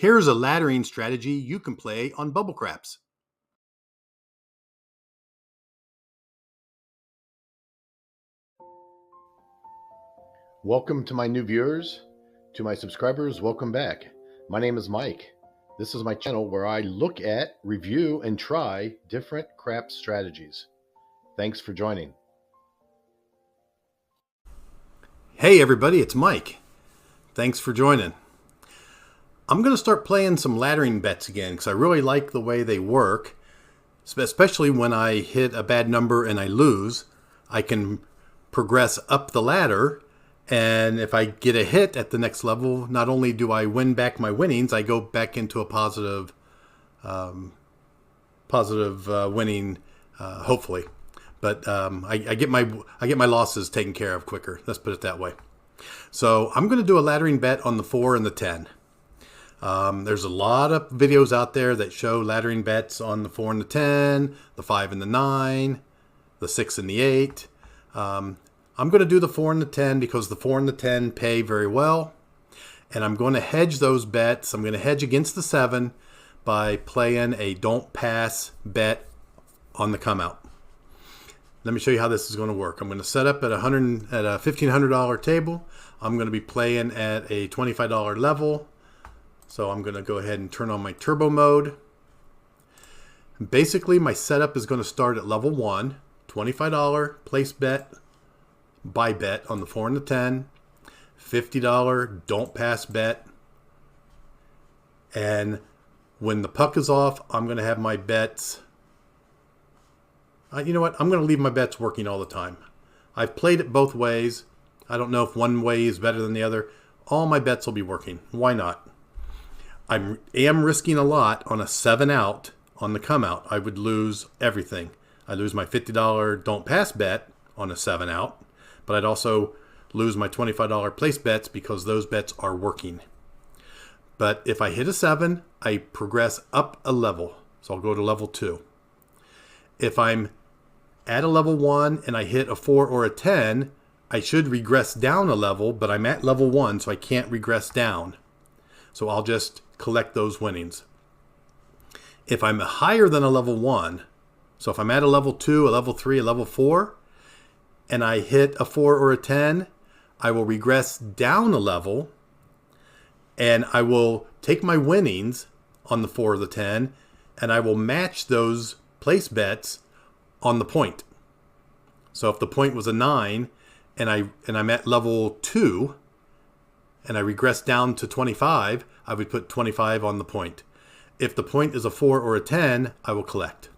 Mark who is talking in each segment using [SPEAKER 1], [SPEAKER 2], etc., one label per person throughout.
[SPEAKER 1] Here's a laddering strategy you can play on bubble craps.
[SPEAKER 2] Welcome to my new viewers. To my subscribers, welcome back. My name is Mike. This is my channel where I look at, review, and try different crap strategies. Thanks for joining.
[SPEAKER 1] Hey everybody, it's Mike. Thanks for joining. I'm going to start playing some laddering bets again because I really like the way they work, especially when I hit a bad number and I lose. I can progress up the ladder, and if I get a hit at the next level, not only do I win back my winnings, I go back into a positive winning, hopefully. But I get my losses taken care of quicker. Let's put it that way. So I'm going to do a laddering bet on the 4 and the 10. There's a lot of videos out there that show laddering bets on the 4 and the 10, the 5 and the 9, the 6 and the 8. I'm going to do the 4 and the 10 because the 4 and the 10 pay very well. And I'm going to hedge those bets. I'm going to hedge against the 7 by playing a don't pass bet on the come out. Let me show you how this is going to work. I'm going to set up at a $1,500 table. I'm going to be playing at a $25 level. So I'm going to go ahead and turn on my turbo mode. Basically, my setup is going to start at level 1, $25 place bet, buy bet on the 4 and the 10, $50 don't pass bet. And when the puck is off, I'm going to have my bets. You know what? I'm going to leave my bets working all the time. I've played it both ways. I don't know if one way is better than the other. All my bets will be working. Why not? I am risking a lot on a 7 out on the come out. I would lose everything. I lose my $50 don't pass bet on a 7 out, but I'd also lose my $25 place bets because those bets are working. But if I hit a 7, I progress up a level. So I'll go to level 2. If I'm at a level 1 and I hit a 4 or a 10, I should regress down a level, but I'm at level 1, so I can't regress down. So I'll just collect those winnings. If I'm higher than a level 1, so if I'm at a level 2, a level 3, a level 4, and I hit a 4 or a 10, I will regress down a level, and I will take my winnings on the 4 or the 10, and I will match those place bets on the point. So if the point was a 9, and I'm at level 2, and I regress down to 25, I would put 25 on the point. If the point is a 4 or a 10, I will collect.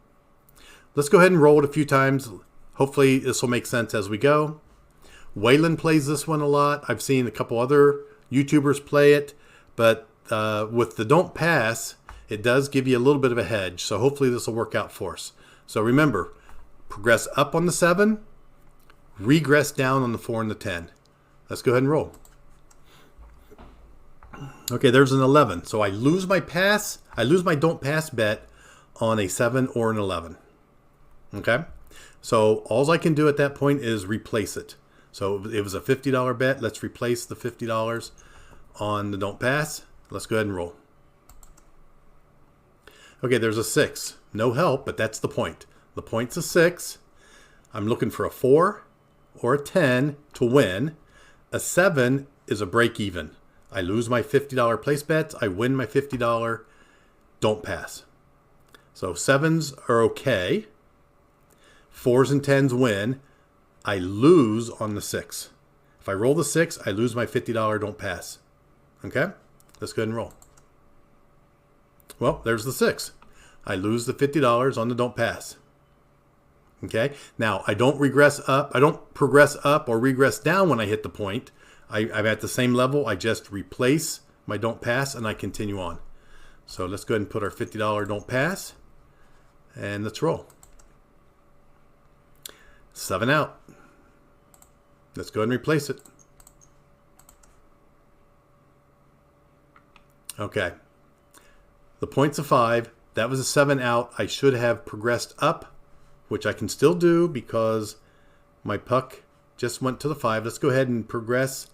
[SPEAKER 1] Let's go ahead and roll it a few times. Hopefully this will make sense as we go. Waylon plays this one a lot. I've seen a couple other YouTubers play it, but with the don't pass, it does give you a little bit of a hedge. So hopefully this will work out for us. So remember, progress up on the 7, regress down on the 4 and the 10. Let's go ahead and roll. Okay, there's an 11. So I lose my pass. I lose my don't pass bet on a 7 or an 11. Okay, so all I can do at that point is replace it. So it was a $50 bet. Let's replace the $50 on the don't pass. Let's go ahead and roll. Okay, there's a 6. No help, but that's the point. The point's a 6. I'm looking for a 4 or a 10 to win. A 7 is a break even. I lose my $50 place bets. I win my $50 don't pass. So 7s are okay. 4s and 10s win. I lose on the 6. If I roll the 6, I lose my $50 don't pass. Okay? Let's go ahead and roll. Well, there's the 6. I lose the $50 on the don't pass. Okay? Now, I don't regress up. I don't progress up or regress down when I hit the point. I'm at the same level. I just replace my don't pass and I continue on. So let's go ahead and put our $50 don't pass. And let's roll. 7 out. Let's go ahead and replace it. Okay. The point's a 5. That was a 7 out. I should have progressed up, which I can still do because my puck just went to the 5. Let's go ahead and progress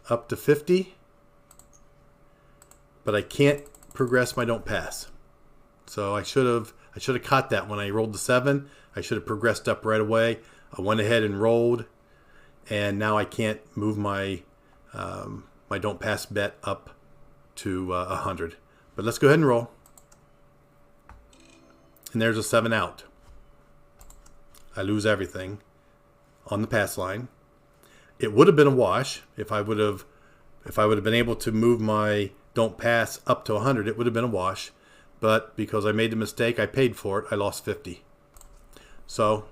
[SPEAKER 1] up to 50. but I can't progress my don't pass. So I should have caught that when I rolled the 7. I should have progressed up right away. I went ahead and rolled, and now I can't move my my don't pass bet up to 100. But let's go ahead and roll. And there's a 7 out. I lose everything on the pass line. It would have been a wash if I would have been able to move my don't pass up to 100. It would have been a wash, but because I made the mistake, I paid for it. I lost 50. So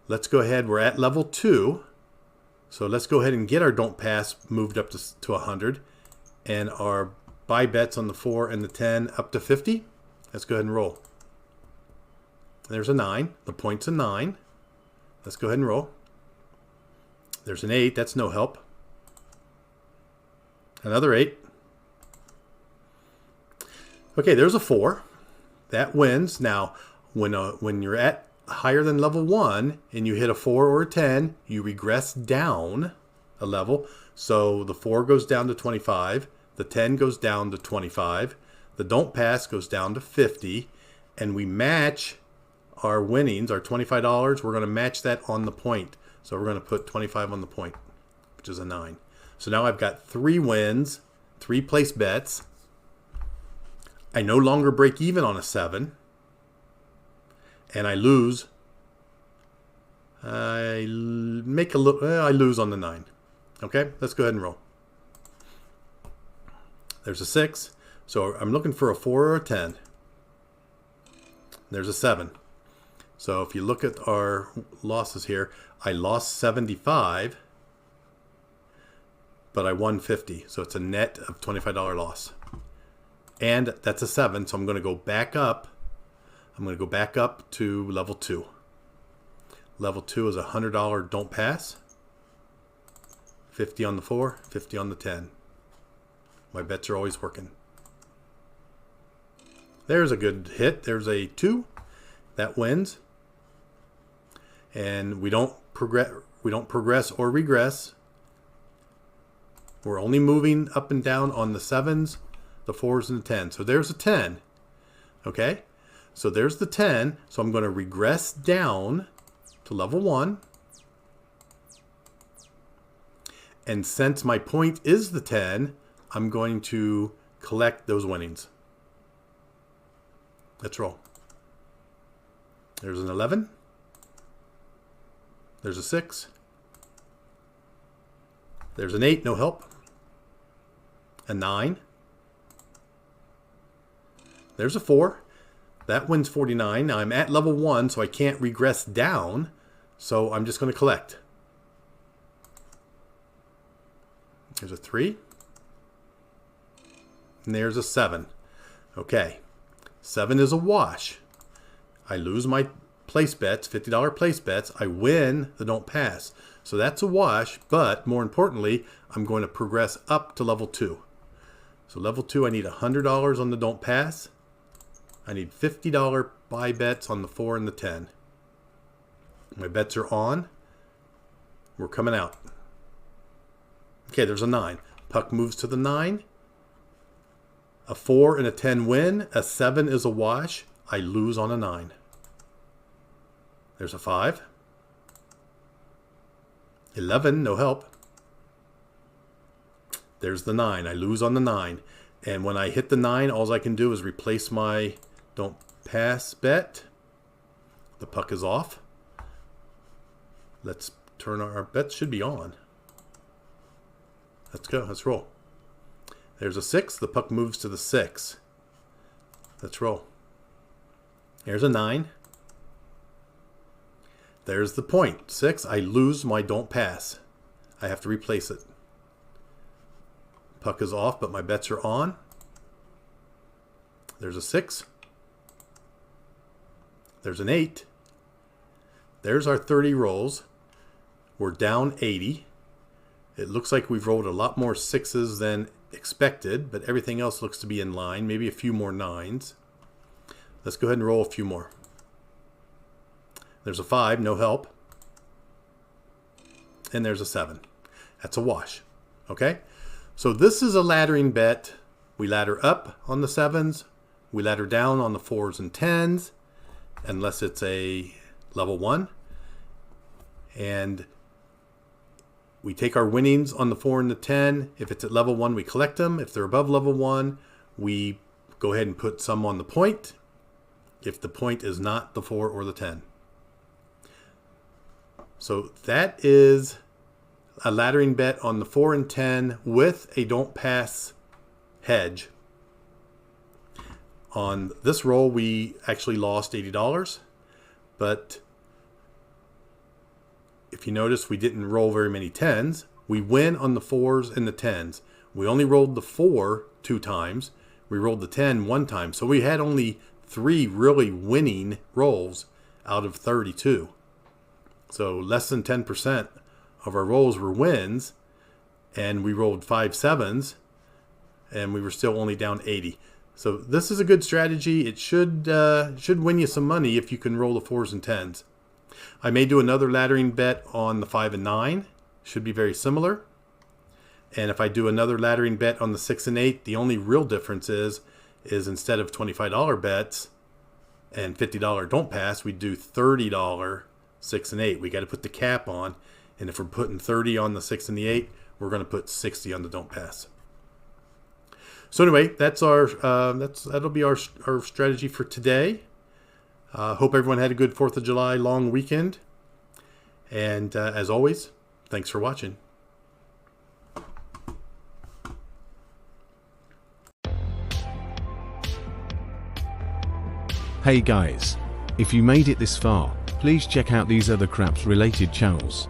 [SPEAKER 1] let's go ahead. We're at level 2. So let's go ahead and get our don't pass moved up to 100, and our buy bets on the 4 and the 10 up to 50. Let's go ahead and roll. There's a 9. The point's a 9. Let's go ahead and roll. There's an 8. That's no help. Another 8. Okay, there's a 4. That wins. Now, when you're at higher than level 1 and you hit a 4 or a 10, you regress down a level. So the 4 goes down to 25. The 10 goes down to 25. The don't pass goes down to 50. And we match our winnings, our $25. We're going to match that on the point. So we're going to put 25 on the point, which is a 9. So now I've got 3 wins, 3 place bets. I no longer break even on a 7. And I lose. I lose on the 9. Okay, let's go ahead and roll. There's a 6. So I'm looking for a 4 or a 10. There's a 7. So if you look at our losses here, I lost 75, but I won 50. So it's a net of $25 loss. And that's a 7, so I'm going to go back up. I'm going to go back up to level 2. Level 2 is a $100 don't pass. 50 on the 4, 50 on the 10. My bets are always working. There's a good hit. There's a 2. That wins. And we don't progress or regress. We're only moving up and down on the 7s, the 4s, and the 10s. So there's a 10. Okay? So there's the 10. So I'm going to regress down to level 1. And since my point is the 10, I'm going to collect those winnings. Let's roll. There's an 11. There's a 6. There's an 8, no help. A 9. There's a 4. That wins 49. Now I'm at level 1, so I can't regress down. So I'm just going to collect. There's a 3. And there's a 7. Okay. 7 is a wash. I lose my place bets, $50 place bets. I win the don't pass. So that's a wash, but more importantly, I'm going to progress up to level 2. So level 2, I need $100 on the don't pass. I need $50 buy bets on the 4 and the 10. My bets are on. We're coming out. Okay, there's a 9. Puck moves to the 9. A 4 and a 10 win. A 7 is a wash. I lose on a 9. There's a 5. 11, no help. There's the 9. I lose on the 9. And when I hit the 9, all I can do is replace my don't pass bet. The puck is off. Let's turn our bets should be on. Let's go. Let's roll. There's a 6. The puck moves to the 6. Let's roll. There's a 9. There's the point. 6. I lose my don't pass. I have to replace it. Puck is off, but my bets are on. There's a 6. There's an 8. There's our 30 rolls. We're down 80. It looks like we've rolled a lot more 6s than expected, but everything else looks to be in line. Maybe a few more 9s. Let's go ahead and roll a few more. There's a 5, no help. And there's a 7. That's a wash. Okay? So this is a laddering bet We ladder up on the 7s. We ladder down on the 4s and 10s, unless it's a level 1. And we take our winnings on the 4 and the 10. If it's at level 1, we collect them. If they're above level 1, we go ahead and put some on the point, if the point is not the 4 or the 10. So that is a laddering bet on the 4 and 10 with a don't pass hedge. On this roll, we actually lost $80, but if you notice, we didn't roll very many 10s. We win on the 4s and the 10s. We only rolled the 4 2 times. We rolled the 10 1 time. So we had only 3 really winning rolls out of 32. So less than 10% of our rolls were wins, and we rolled 5 7s, and we were still only down 80. So this is a good strategy. It should win you some money if you can roll the 4s and 10s. I may do another laddering bet on the 5 and 9. Should be very similar. And if I do another laddering bet on the 6 and 8, the only real difference is instead of $25 bets and $50 don't pass, we do $30 6 and 8. We got to put the cap on. And if we're putting 30 on the 6 and the 8, we're going to put 60 on the don't pass. So anyway, that'll be our strategy for today. Hope everyone had a good 4th of July long weekend. And as always, thanks for watching.
[SPEAKER 3] Hey guys, if you made it this far, please check out these other craps related channels.